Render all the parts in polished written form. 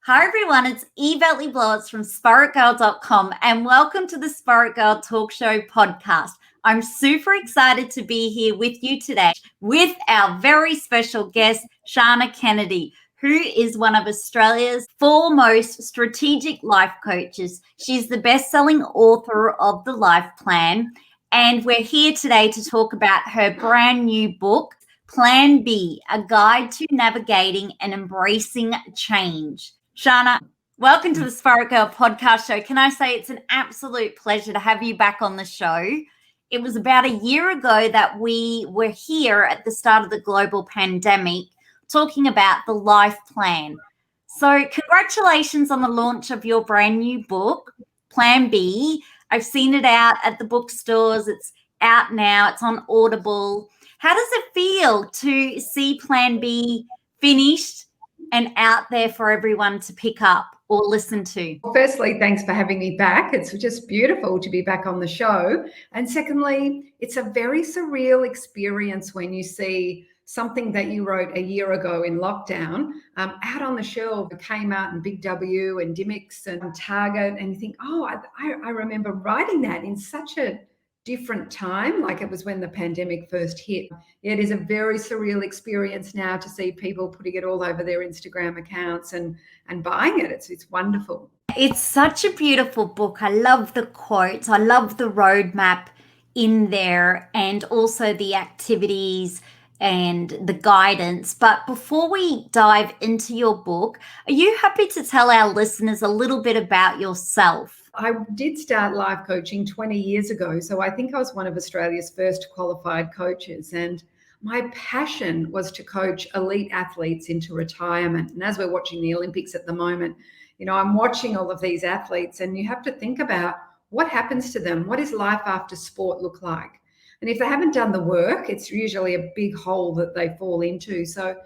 Hi everyone, it's Yvette Le Blowitz from spiritgirl.com and welcome to the Spirit Girl Talk Show podcast. I'm super excited to be here with you today with our very special guest, Shannah Kennedy, who is one of Australia's foremost strategic life coaches. She's the best-selling author of The Life Plan, and we're here today to talk about her brand new book, Plan B, A Guide to Navigating and Embracing Change. Shannah, welcome to the Spirit Girl podcast show. Can I say it's an absolute pleasure to have you back on the show. It was about a year ago that we were here at the start of the global pandemic talking about the life plan. So congratulations on the launch of your brand new book, Plan B. I've seen it out at the bookstores. It's out now. It's on Audible. How does it feel to see Plan B finished and out there for everyone to pick up or listen to? Well, firstly, thanks for having me back. It's just beautiful to be back on the show. And secondly, it's a very surreal experience when you see something that you wrote a year ago in lockdown out on the shelf. It came out in Big W and Dimmicks and Target, and you think, oh, I remember writing that in such a different time, like it was when the pandemic first hit. It is a very surreal experience now to see people putting it all over their Instagram accounts and buying it. It's wonderful. It's such a beautiful book. I love the quotes. I love the roadmap in there and also the activities and the guidance. But before we dive into your book, are you happy to tell our listeners a little bit about yourself? I did start life coaching 20 years ago, so I think I was one of Australia's first qualified coaches. And my passion was to coach elite athletes into retirement. And as we're watching the Olympics at the moment, you know, I'm watching all of these athletes, and you have to think about what happens to them. What does life after sport look like? And if they haven't done the work, it's usually a big hole that they fall into. So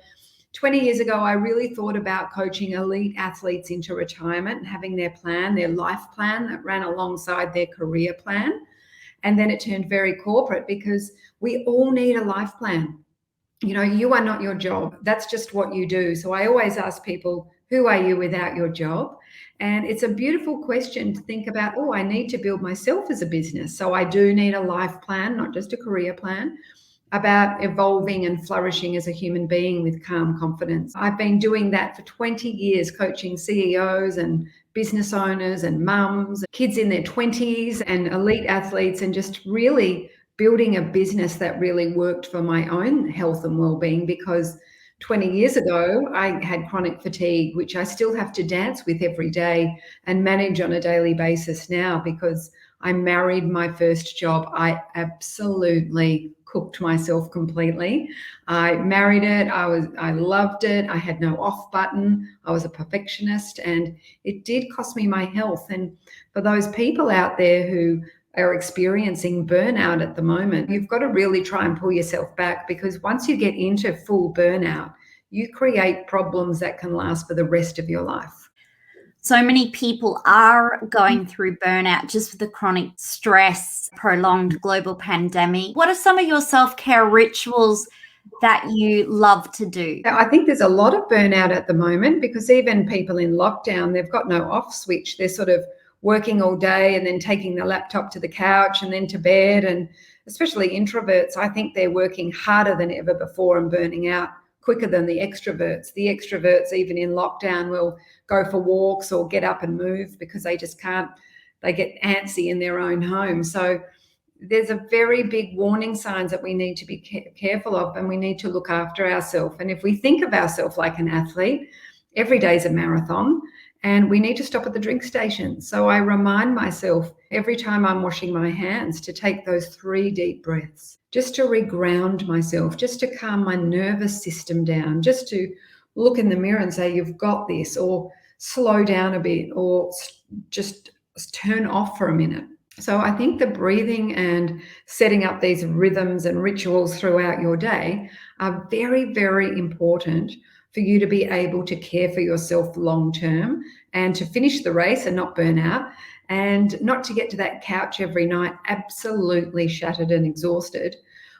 20 years ago, I really thought about coaching elite athletes into retirement and having their plan, their life plan that ran alongside their career plan. And then it turned very corporate because we all need a life plan. You know, you are not your job. That's just what you do. So I always ask people, who are you without your job? And it's a beautiful question to think about, oh, I need to build myself as a business. So I do need a life plan, not just a career plan, about evolving and flourishing as a human being with calm confidence. I've been doing that for 20 years, coaching CEOs and business owners and mums, kids in their 20s and elite athletes, and just really building a business that really worked for my own health and well-being, because 20 years ago, I had chronic fatigue, which I still have to dance with every day and manage on a daily basis now because I married my first job. I absolutely cooked myself completely. I married it. I loved it. I had no off button. I was a perfectionist, and it did cost me my health. And for those people out there who are experiencing burnout at the moment, you've got to really try and pull yourself back, because once you get into full burnout, you create problems that can last for the rest of your life. So many people are going through burnout just with the chronic stress, prolonged global pandemic. What are some of your self-care rituals that you love to do? I think there's a lot of burnout at the moment, because even people in lockdown, they've got no off switch. They're sort of working all day and then taking the laptop to the couch and then to bed. And especially introverts, I think they're working harder than ever before and burning out quicker than the extroverts. The extroverts, even in lockdown, will go for walks or get up and move because they just can't, they get antsy in their own home. So there's a very big warning signs that we need to be careful of, and we need to look after ourselves. And if we think of ourselves like an athlete, every day is a marathon, and we need to stop at the drink station. So I remind myself every time I'm washing my hands to take those 3 deep breaths, just to reground myself, just to calm my nervous system down, just to look in the mirror and say, you've got this, or slow down a bit, or just turn off for a minute. So I think the breathing and setting up these rhythms and rituals throughout your day are very, very important for you to be able to care for yourself long term and to finish the race and not burn out, and not to get to that couch every night absolutely shattered and exhausted.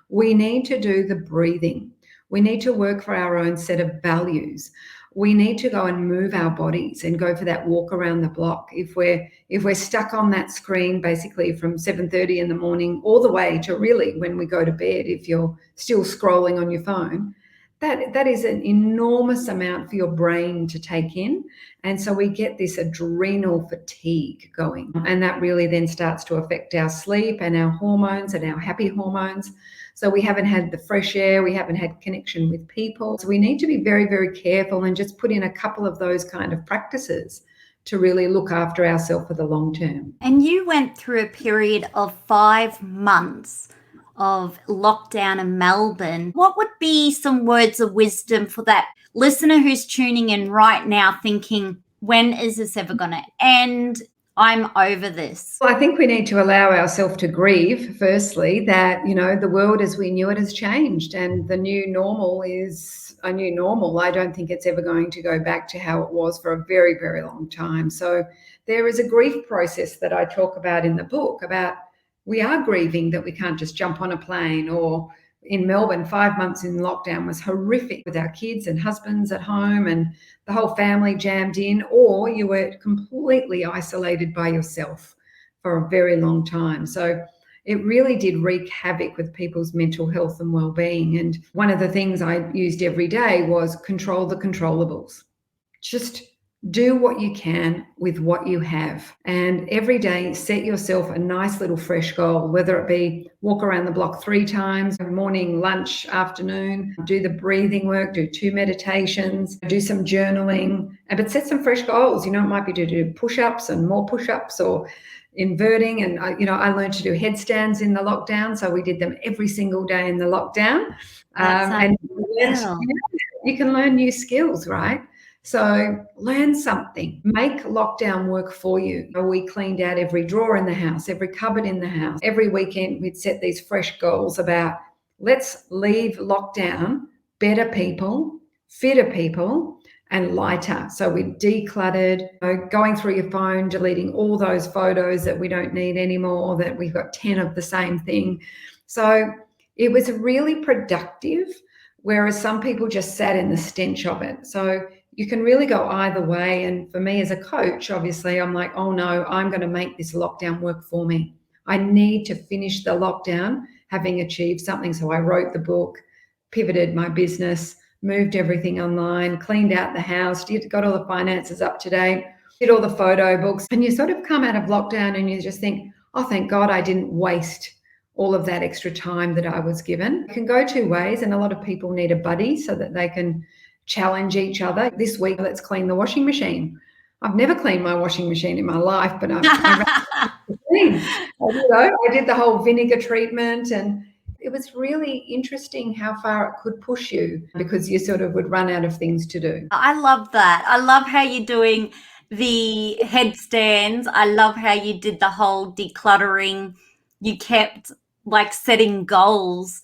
We need to do the breathing. We need to work for our own set of values. we need to go and move our bodies and go for that walk around the block. If we're stuck on that screen basically from 7:30 in the morning all the way to really when we go to bed, if you're still scrolling on your phone, that is an enormous amount for your brain to take in. And so we get this adrenal fatigue going, and that really then starts to affect our sleep and our hormones and our happy hormones. So we haven't had the fresh air, we haven't had connection with people. So we need to be very, very careful and just put in a couple of those kind of practices to really look after ourselves for the long term. And you went through a period of 5 months of lockdown in Melbourne. What would be some words of wisdom for that listener who's tuning in right now thinking, when is this ever going to end? I'm over this. Well, I think we need to allow ourselves to grieve, firstly, that, the world as we knew it has changed, and the new normal is a new normal. I don't think it's ever going to go back to how it was for a very, very long time. So there is a grief process that I talk about in the book about we are grieving that we can't just jump on a plane. Or in Melbourne, 5 months in lockdown was horrific with our kids and husbands at home and the whole family jammed in, or you were completely isolated by yourself for a very long time. So it really did wreak havoc with people's mental health and well-being. And one of the things I used every day was control the controllables. Just do what you can with what you have. And every day, set yourself a nice little fresh goal, whether it be walk around the block 3 times, morning, lunch, afternoon, do the breathing work, do 2 meditations, do some journaling, but set some fresh goals. It might be to do push-ups and more push-ups or inverting. And, I learned to do headstands in the lockdown. So we did them every single day in the lockdown. And you can learn new skills, right? So learn something, make lockdown work for you. We cleaned out every drawer in the house, every cupboard in the house. Every weekend we'd set these fresh goals about let's leave lockdown better people, fitter people, and lighter. So we decluttered, going through your phone, deleting all those photos that we don't need anymore, that we've got 10 of the same thing. So it was really productive, whereas some people just sat in the stench of it. So you can really go either way. And for me as a coach, obviously, I'm like, oh no, I'm going to make this lockdown work for me. I need to finish the lockdown having achieved something. So I wrote the book, pivoted my business, moved everything online, cleaned out the house, got all the finances up to date, did all the photo books. And you sort of come out of lockdown and you just think, oh, thank God I didn't waste all of that extra time that I was given. It can go 2 ways. And a lot of people need a buddy so that they can challenge each other. This week, let's clean the washing machine. I've never cleaned my washing machine in my life, but I did the whole vinegar treatment, and it was really interesting how far it could push you because you sort of would run out of things to do. I love that. I love how you're doing the headstands. I love how you did the whole decluttering. You kept setting goals.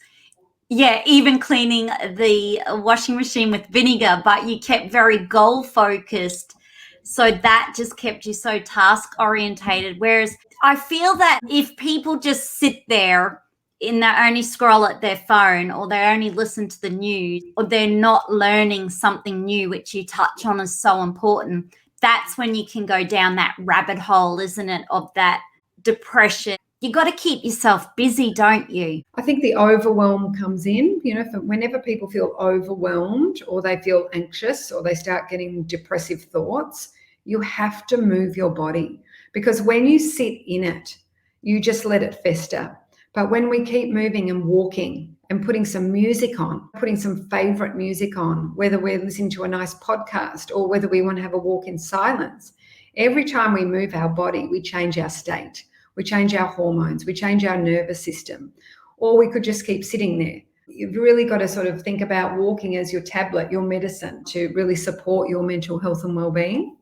Yeah, even cleaning the washing machine with vinegar, but you kept very goal focused. So that just kept you so task orientated. Whereas I feel that if people just sit there and they only scroll at their phone, or they only listen to the news, or they're not learning something new, which you touch on is so important, that's when you can go down that rabbit hole, isn't it, of that depression. You got to keep yourself busy, don't you? I think the overwhelm comes in, whenever people feel overwhelmed or they feel anxious or they start getting depressive thoughts, you have to move your body, because when you sit in it, you just let it fester. But when we keep moving and walking and putting some music on, putting some favorite music on, whether we're listening to a nice podcast or whether we want to have a walk in silence, every time we move our body, we change our state. We change our hormones, we change our nervous system, or we could just keep sitting there. You've really got to sort of think about walking as your tablet, your medicine, to really support your mental health and well-being.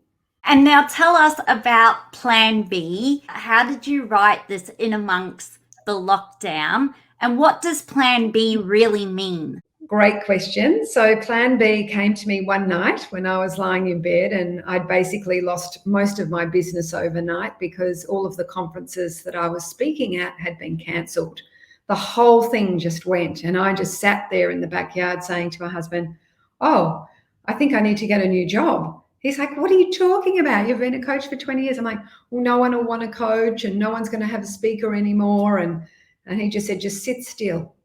And now tell us about Plan B. How did you write this in amongst the lockdown? And what does Plan B really mean? Great question. So Plan B came to me one night when I was lying in bed, and I'd basically lost most of my business overnight because all of the conferences that I was speaking at had been cancelled. The whole thing just went, and I just sat there in the backyard saying to my husband, oh, I think I need to get a new job. He's like, what are you talking about? You've been a coach for 20 years. I'm like, well, no one will want to coach and no one's going to have a speaker anymore. And he just said, just sit still.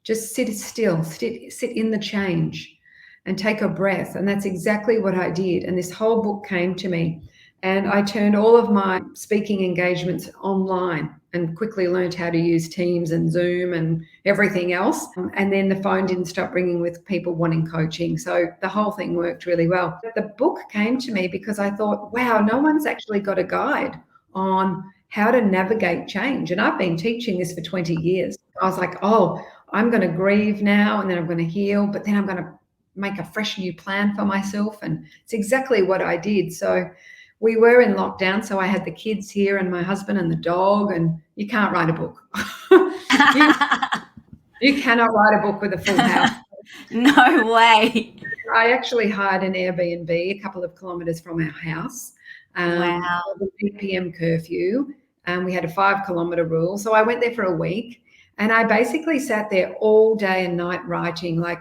Just sit still, sit in the change and take a breath. And that's exactly what I did. And this whole book came to me. And I turned all of my speaking engagements online and quickly learned how to use Teams and Zoom and everything else. And then the phone didn't stop ringing with people wanting coaching. So the whole thing worked really well. The book came to me because I thought, wow, no one's actually got a guide on how to navigate change. And I've been teaching this for 20 years. I was like, oh, I'm going to grieve now and then I'm going to heal, but then I'm going to make a fresh new plan for myself. And it's exactly what I did. So we were in lockdown, so I had the kids here and my husband and the dog, and you can't write a book. you cannot write a book with a full house. No way. I actually hired an Airbnb a couple of kilometres from our house. Wow. The 8 p.m. curfew, and we had a 5-kilometre rule. So I went there for a week, and I basically sat there all day and night writing, like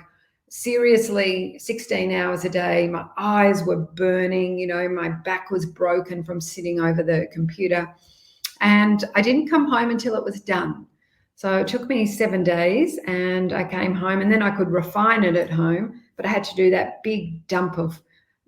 seriously 16 hours a day. My eyes were burning, my back was broken from sitting over the computer, and I didn't come home until it was done. So it took me 7 days, and I came home, and then I could refine it at home, but I had to do that big dump of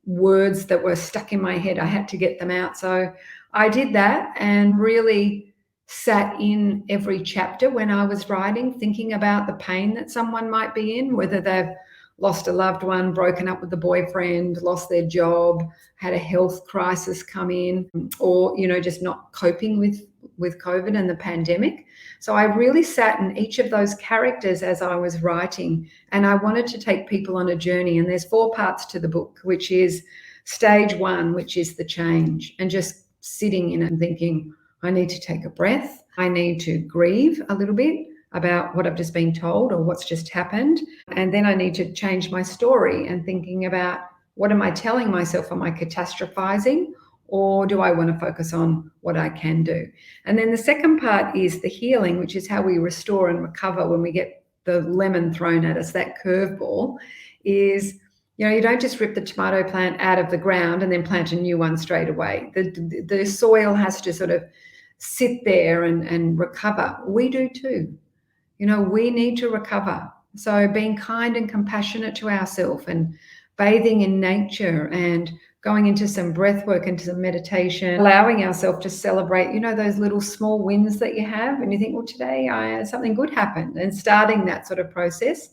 words that were stuck in my head. I had to get them out. So I did that and really sat in every chapter when I was writing, thinking about the pain that someone might be in, whether they've lost a loved one, broken up with the boyfriend, lost their job, had a health crisis come in, or, just not coping with COVID and the pandemic. So I really sat in each of those characters as I was writing, and I wanted to take people on a journey. And there's 4 parts to the book, which is stage 1, which is the change, and just sitting in it and thinking, I need to take a breath. I need to grieve a little bit about what I've just been told or what's just happened. And then I need to change my story and thinking about, what am I telling myself? Am I catastrophizing, or do I want to focus on what I can do? And then the second part is the healing, which is how we restore and recover when we get the lemon thrown at us. That curveball is, you don't just rip the tomato plant out of the ground and then plant a new one straight away. The soil has to sort of sit there and recover. We do too. We need to recover. So being kind and compassionate to ourselves and bathing in nature and going into some breath work, into some meditation, allowing ourselves to celebrate, those little small wins that you have. And you think, well, today something good happened, and starting that sort of process.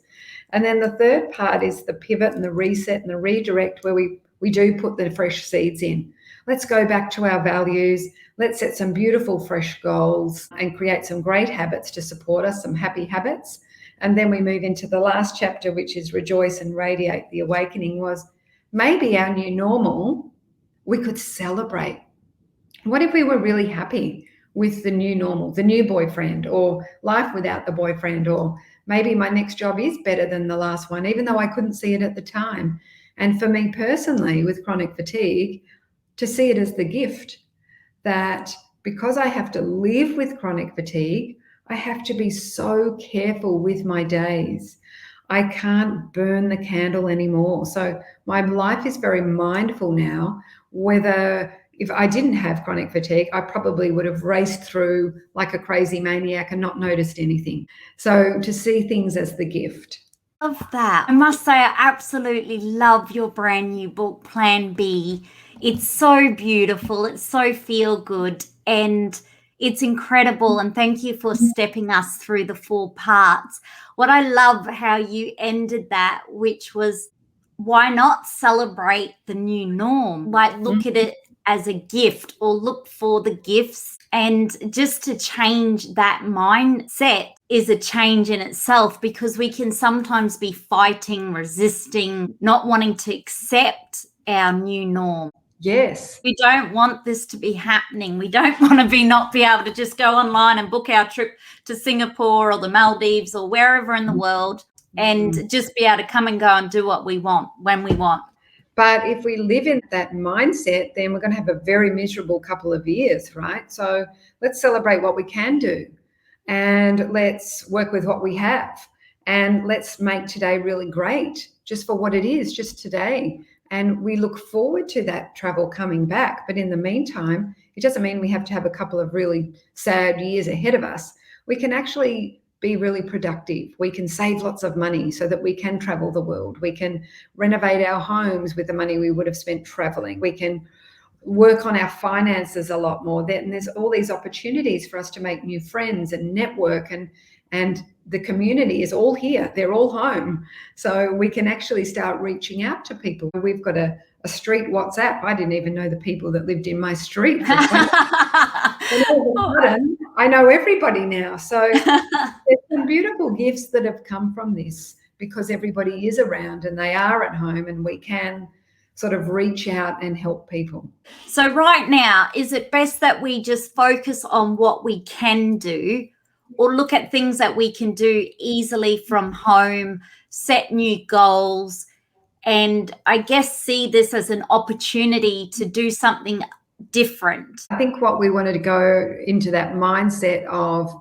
And then the third part is the pivot and the reset and the redirect, where we do put the fresh seeds in. Let's go back to our values. Let's set some beautiful fresh goals and create some great habits to support us, some happy habits. And then we move into the last chapter, which is rejoice and radiate. The awakening was maybe our new normal, we could celebrate. What if we were really happy with the new normal, the new boyfriend, or life without the boyfriend, or maybe my next job is better than the last one, even though I couldn't see it at the time. And for me personally, with chronic fatigue, to see it as the gift that because I have to live with chronic fatigue, I have to be so careful with my days. I can't burn the candle anymore. So my life is very mindful now, whether if I didn't have chronic fatigue, I probably would have raced through like a crazy maniac and not noticed anything. So to see things as the gift. Love that. I must say, I absolutely love your brand new book, Plan B. It's so beautiful. It's so feel good, and it's incredible. And thank you for stepping us through the 4 parts. What I love how you ended that, which was, why not celebrate the new norm? Like, look at it as a gift, or look for the gifts. And just to change that mindset is a change in itself, because we can sometimes be fighting, resisting, not wanting to accept our new norm. Yes. We don't want this to be happening. We don't want to not be able to just go online and book our trip to Singapore or the Maldives or wherever in the world and just be able to come and go and do what we want when we want. But if we live in that mindset, then we're going to have a very miserable couple of years, right? So let's celebrate what we can do, and let's work with what we have. and let's make today really great, just for what it is, just today. And we look forward to that travel coming back. But in the meantime, it doesn't mean we have to have a couple of really sad years ahead of us. We can actually be really productive. We can save lots of money so that we can travel the world. We can renovate our homes with the money we would have spent traveling. We can work on our finances a lot more. And there's all these opportunities for us to make new friends and network, and the community is all here. They're all home. So we can actually start reaching out to people. We've got a street WhatsApp. I didn't even know the people that lived in my street. For 20 and all of a sudden, I know everybody now. So there's some beautiful gifts that have come from this, because everybody is around and they are at home, and we can sort of reach out and help people. So right now, is it best that we just focus on what we can do, or look at things that we can do easily from home, set new goals, and I guess see this as an opportunity to do something different? I think what we wanted to go into that mindset of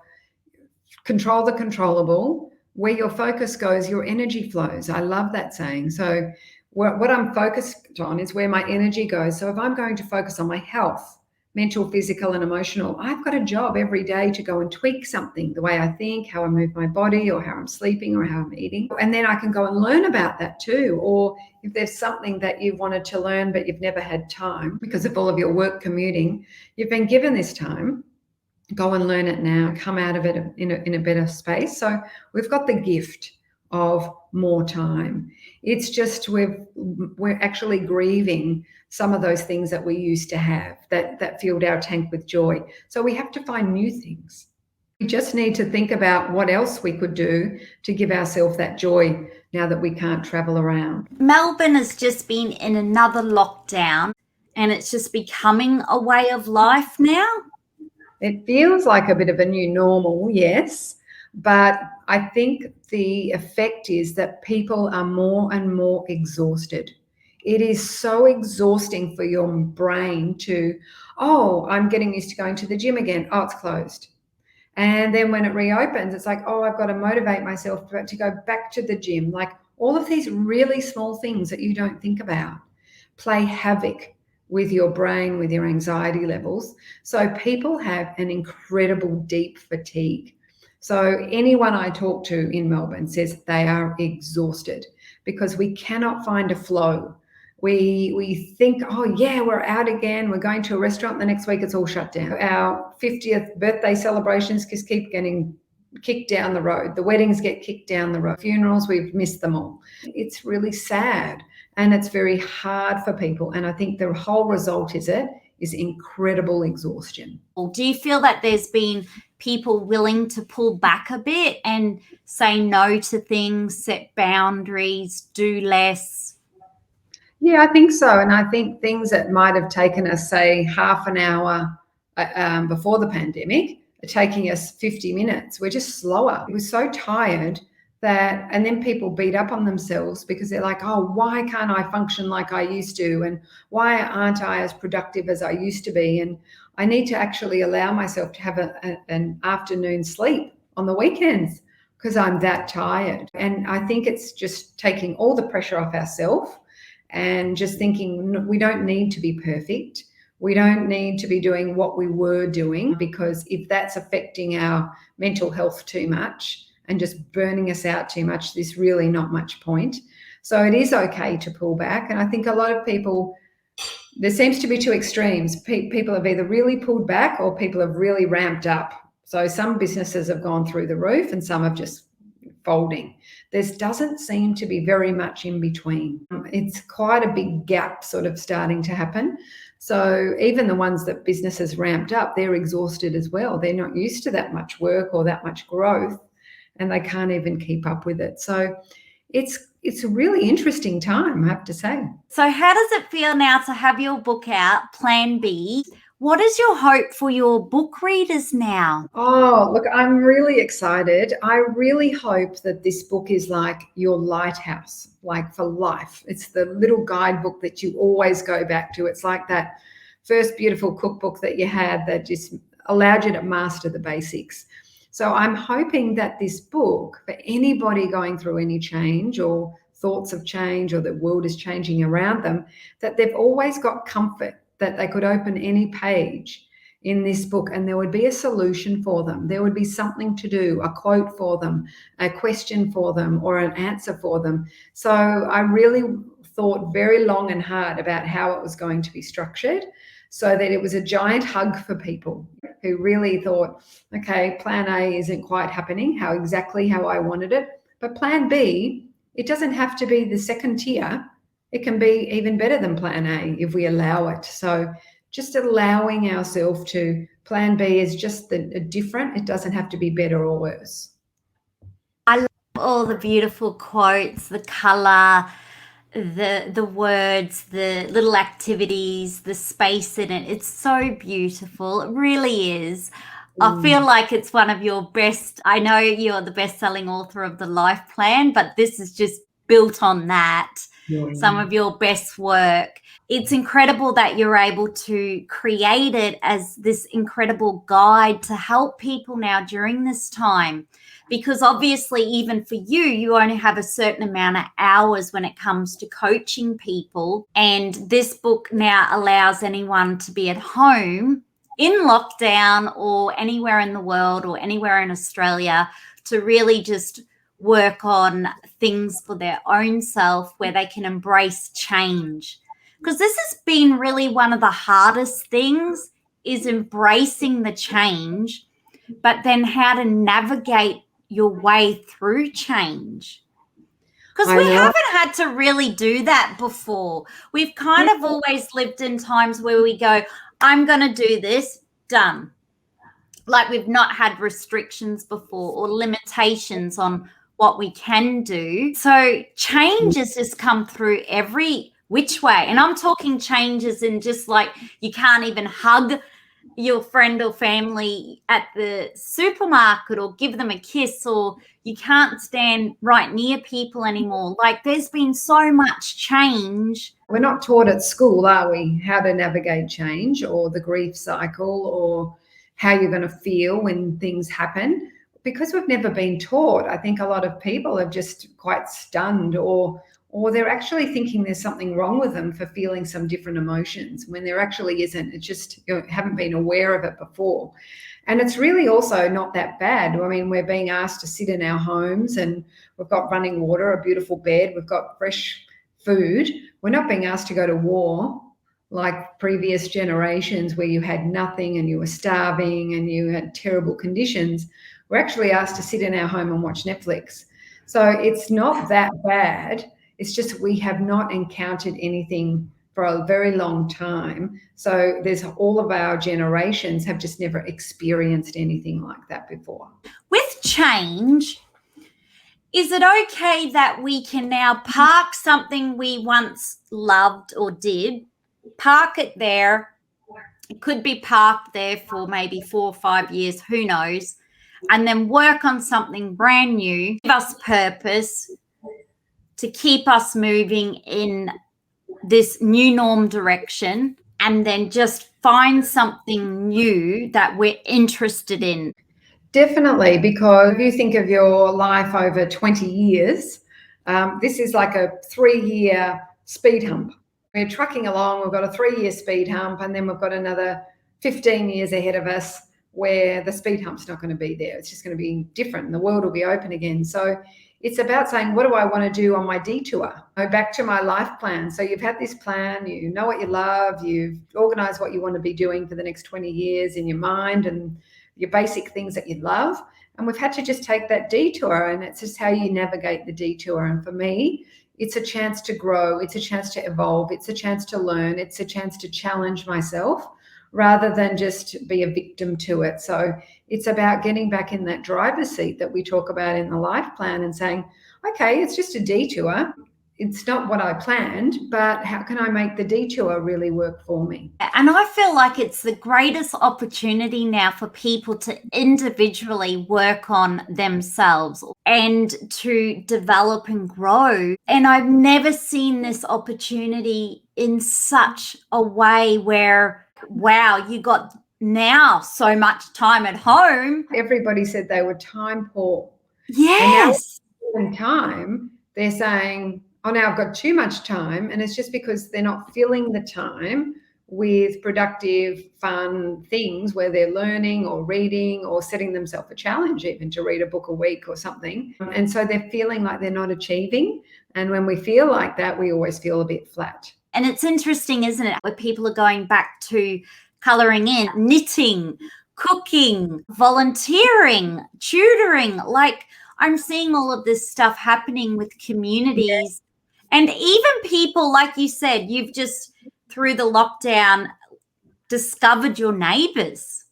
control the controllable. Where your focus goes, your energy flows. I love that saying. So what I'm focused on is where my energy goes. So if I'm going to focus on my health, mental, physical, and emotional, I've got a job every day to go and tweak something, the way I think, how I move my body, or how I'm sleeping, or how I'm eating. And then I can go and learn about that too. Or if there's something that you wanted to learn, but you've never had time because of all of your work commuting, you've been given this time, go and learn it now, come out of it in a better space. So we've got the gift of more time. It's just we're actually grieving some of those things that we used to have that filled our tank with joy. So we have to find new things. We just need to think about what else we could do to give ourselves that joy now that we can't travel around. Melbourne has just been in another lockdown, and it's just becoming a way of life now. It feels like a bit of a new normal, yes, but I think the effect is that people are more and more exhausted. It is so exhausting for your brain to, oh, I'm getting used to going to the gym again. Oh, it's closed. And then when it reopens, it's like, oh, I've got to motivate myself to go back to the gym. Like all of these really small things that you don't think about play havoc with your brain, with your anxiety levels. So people have an incredible deep fatigue. So anyone I talk to in Melbourne says they are exhausted because we cannot find a flow. We think, oh yeah, we're out again. We're going to a restaurant the next week. It's all shut down. Our 50th birthday celebrations just keep getting kicked down the road. The weddings get kicked down the road. Funerals, we've missed them all. It's really sad. And it's very hard for people. And I think the whole result is incredible exhaustion. Do you feel that there's been people willing to pull back a bit and say no to things, set boundaries, do less? Yeah, I think so. And I think things that might have taken us, say, half an hour before the pandemic are taking us 50 minutes. We're just slower. We're so tired that, and then people beat up on themselves because they're like, oh, why can't I function like I used to? And why aren't I as productive as I used to be? And I need to actually allow myself to have an afternoon sleep on the weekends because I'm that tired. And I think it's just taking all the pressure off ourselves and just thinking we don't need to be perfect. We don't need to be doing what we were doing, because if that's affecting our mental health too much and just burning us out too much, there's really not much point. So it is okay to pull back. And I think a lot of people, there seems to be two extremes. People have either really pulled back or people have really ramped up. So some businesses have gone through the roof and some have just folding. There doesn't seem to be very much in between. It's quite a big gap sort of starting to happen. So even the ones that businesses ramped up, they're exhausted as well. They're not used to that much work or that much growth, and they can't even keep up with it. So it's a really interesting time, I have to say. So how does it feel now to have your book out, Plan B? What is your hope for your book readers now? Oh, look, I'm really excited. I really hope that this book is like your lighthouse, like for life. It's the little guidebook that you always go back to. It's like that first beautiful cookbook that you had that just allowed you to master the basics. So I'm hoping that this book, for anybody going through any change or thoughts of change, or the world is changing around them, that they've always got comfort, that they could open any page in this book and there would be a solution for them. There would be something to do, a quote for them, a question for them, or an answer for them. So I really thought very long and hard about how it was going to be structured, so that it was a giant hug for people who really thought, okay, plan A isn't quite happening exactly how I wanted it, but plan B, it doesn't have to be the second tier. It can be even better than plan A if we allow it. So just allowing ourselves to, plan B is just different. It doesn't have to be better or worse. I love all the beautiful quotes, the color, the words, the little activities, the space in it. It's so beautiful. It really is. I feel like it's one of your best. I know you're the best-selling author of The Life Plan, but this is just built on that. Some of your best work. It's incredible that you're able to create it as this incredible guide to help people now during this time. Because obviously, even for you, you only have a certain amount of hours when it comes to coaching people. And this book now allows anyone to be at home in lockdown or anywhere in the world or anywhere in Australia to really just work on things for their own self where they can embrace change. Because this has been really one of the hardest things, is embracing the change, but then how to navigate your way through change. Because we haven't had to really do that before. We've kind of always lived in times where we go, I'm going to do this, done. Like we've not had restrictions before or limitations on what we can do. So changes just come through every which way. And I'm talking changes in just like you can't even hug your friend or family at the supermarket or give them a kiss, or you can't stand right near people anymore. Like there's been so much change. We're not taught at school, are we, how to navigate change or the grief cycle or how you're going to feel when things happen. Because we've never been taught, I think a lot of people are just quite stunned, or they're actually thinking there's something wrong with them for feeling some different emotions when there actually isn't. It's just you haven't been aware of it before. And it's really also not that bad. I mean, we're being asked to sit in our homes and we've got running water, a beautiful bed, we've got fresh food. We're not being asked to go to war like previous generations where you had nothing and you were starving and you had terrible conditions. We're actually asked to sit in our home and watch Netflix. So it's not that bad. It's just we have not encountered anything for a very long time. So there's all of our generations have just never experienced anything like that before. With change, is it okay that we can now park something we once loved or did, park it there? It could be parked there for maybe 4 or 5 years, who knows, and then work on something brand new, give us purpose, to keep us moving in this new norm direction, and then just find something new that we're interested in. Definitely, because if you think of your life over 20 years, this is like a 3-year speed hump. We're trucking along, we've got a 3-year speed hump, and then we've got another 15 years ahead of us where the speed hump's not going to be there. It's just going to be different and the world will be open again. So it's about saying, what do I want to do on my detour? Go back to my life plan. So you've had this plan, you know what you love, you've organized what you want to be doing for the next 20 years in your mind and your basic things that you love. And we've had to just take that detour, and it's just how you navigate the detour. And for me, it's a chance to grow. It's a chance to evolve. It's a chance to learn. It's a chance to challenge myself rather than just be a victim to it. So it's about getting back in that driver's seat that we talk about in the life plan and saying, okay, it's just a detour. It's not what I planned, but how can I make the detour really work for me? And I feel like it's the greatest opportunity now for people to individually work on themselves and to develop and grow. And I've never seen this opportunity in such a way where, wow, you got now so much time at home. Everybody said they were time poor. Yes. And now in time, they're saying, oh, now I've got too much time. And it's just because they're not filling the time with productive, fun things where they're learning or reading or setting themselves a challenge, even to read a book a week or something. And so they're feeling like they're not achieving. And when we feel like that, we always feel a bit flat. And it's interesting, isn't it, where people are going back to colouring in, knitting, cooking, volunteering, tutoring. Like, I'm seeing all of this stuff happening with communities. And even people, like you said, you've just, through the lockdown, discovered your neighbours.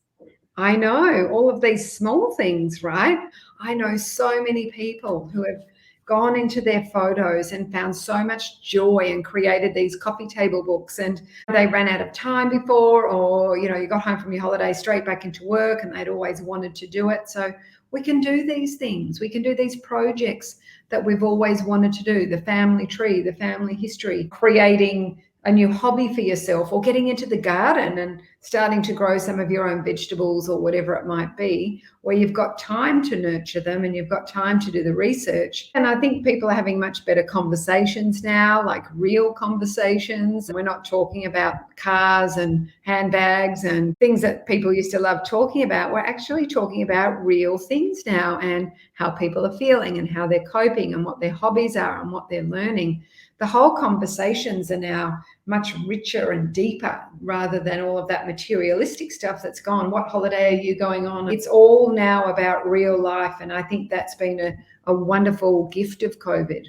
I know, all of these small things, right? I know so many people who have gone into their photos and found so much joy and created these coffee table books, and they ran out of time before, or, you know, you got home from your holiday straight back into work and they'd always wanted to do it. So we can do these things. We can do these projects that we've always wanted to do, the family tree, the family history, creating a new hobby for yourself, or getting into the garden and starting to grow some of your own vegetables or whatever it might be, where you've got time to nurture them and you've got time to do the research. And I think people are having much better conversations now, like real conversations. We're not talking about cars and handbags and things that people used to love talking about. We're actually talking about real things now, and how people are feeling and how they're coping and what their hobbies are and what they're learning. The whole conversations are now much richer and deeper, rather than all of that materialistic stuff that's gone. What holiday are you going on? It's all now about real life. And I think that's been a wonderful gift of COVID.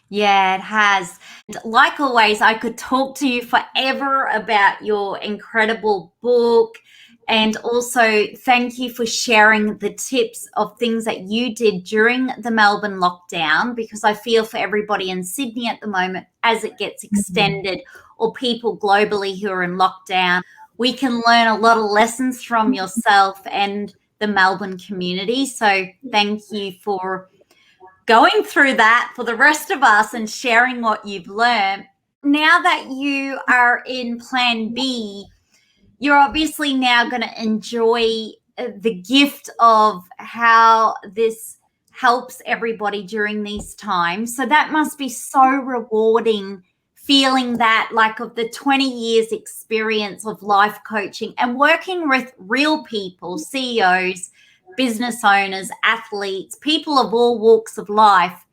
Yeah, it has. Like always, I could talk to you forever about your incredible book. And also, thank you for sharing the tips of things that you did during the Melbourne lockdown, because I feel for everybody in Sydney at the moment, as it gets extended, or people globally who are in lockdown, we can learn a lot of lessons from yourself and the Melbourne community. So thank you for going through that for the rest of us and sharing what you've learned. Now that you are in Plan B, you're obviously now going to enjoy the gift of how this helps everybody during these times. So that must be so rewarding, feeling that, like, of the 20 years experience of life coaching and working with real people, CEOs, business owners, athletes, people of all walks of life,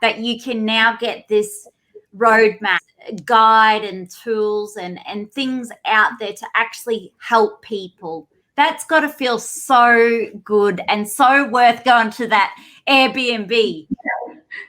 that you can now get this roadmap, guide and tools and things out there to actually help people. That's got to feel so good and so worth going to that Airbnb.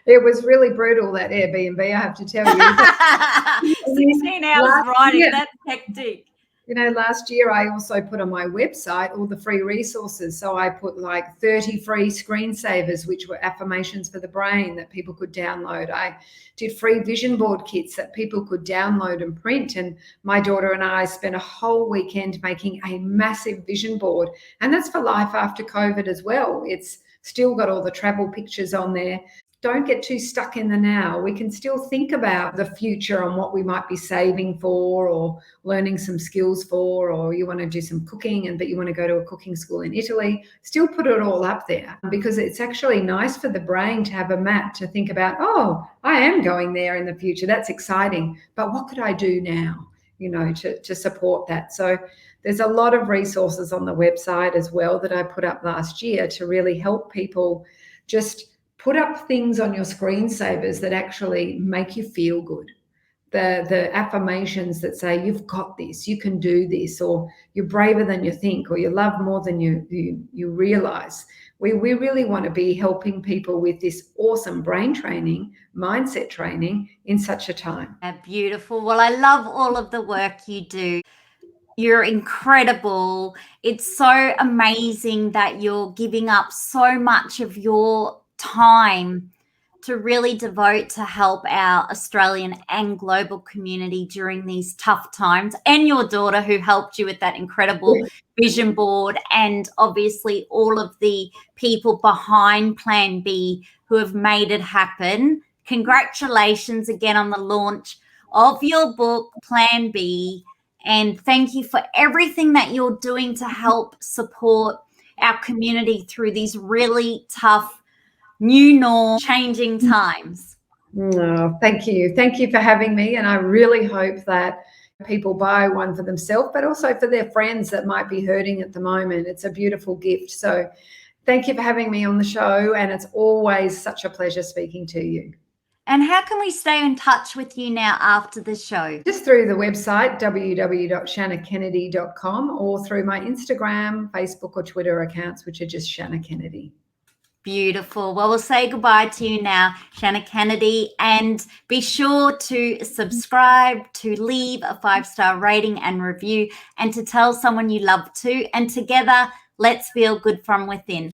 It was really brutal, that Airbnb, I have to tell you. 16 hours riding, that's hectic. You know, last year I also put on my website all the free resources. So I put like 30 free screensavers, which were affirmations for the brain that people could download. I did free vision board kits that people could download and print. And my daughter and I spent a whole weekend making a massive vision board. And that's for life after COVID as well. It's still got all the travel pictures on there. Don't get too stuck in the now. We can still think about the future and what we might be saving for, or learning some skills for, or you want to do some cooking but you want to go to a cooking school in Italy. Still put it all up there, because it's actually nice for the brain to have a map to think about, oh, I am going there in the future. That's exciting. But what could I do now, you know, to support that? So there's a lot of resources on the website as well that I put up last year to really help people just put up things on your screensavers that actually make you feel good. The affirmations that say, you've got this, you can do this, or you're braver than you think, or you love more than you realize. We really want to be helping people with this awesome brain training, mindset training in such a time. Beautiful. Well, I love all of the work you do. You're incredible. It's so amazing that you're giving up so much of your time to really devote to help our Australian and global community during these tough times, and your daughter who helped you with that incredible vision board, and obviously all of the people behind Plan B who have made it happen. Congratulations again on the launch of your book, Plan B. And thank you for everything that you're doing to help support our community through these really tough, new norm, changing times. Oh, thank you. Thank you for having me. And I really hope that people buy one for themselves, but also for their friends that might be hurting at the moment. It's a beautiful gift. So thank you for having me on the show. And it's always such a pleasure speaking to you. And how can we stay in touch with you now after the show? Just through the website, www.shannahkennedy.com, or through my Instagram, Facebook, or Twitter accounts, which are just Shannah Kennedy. Beautiful. Well, we'll say goodbye to you now, Shannah Kennedy, and be sure to subscribe, to leave a 5-star rating and review, and to tell someone you love to. And together, let's feel good from within.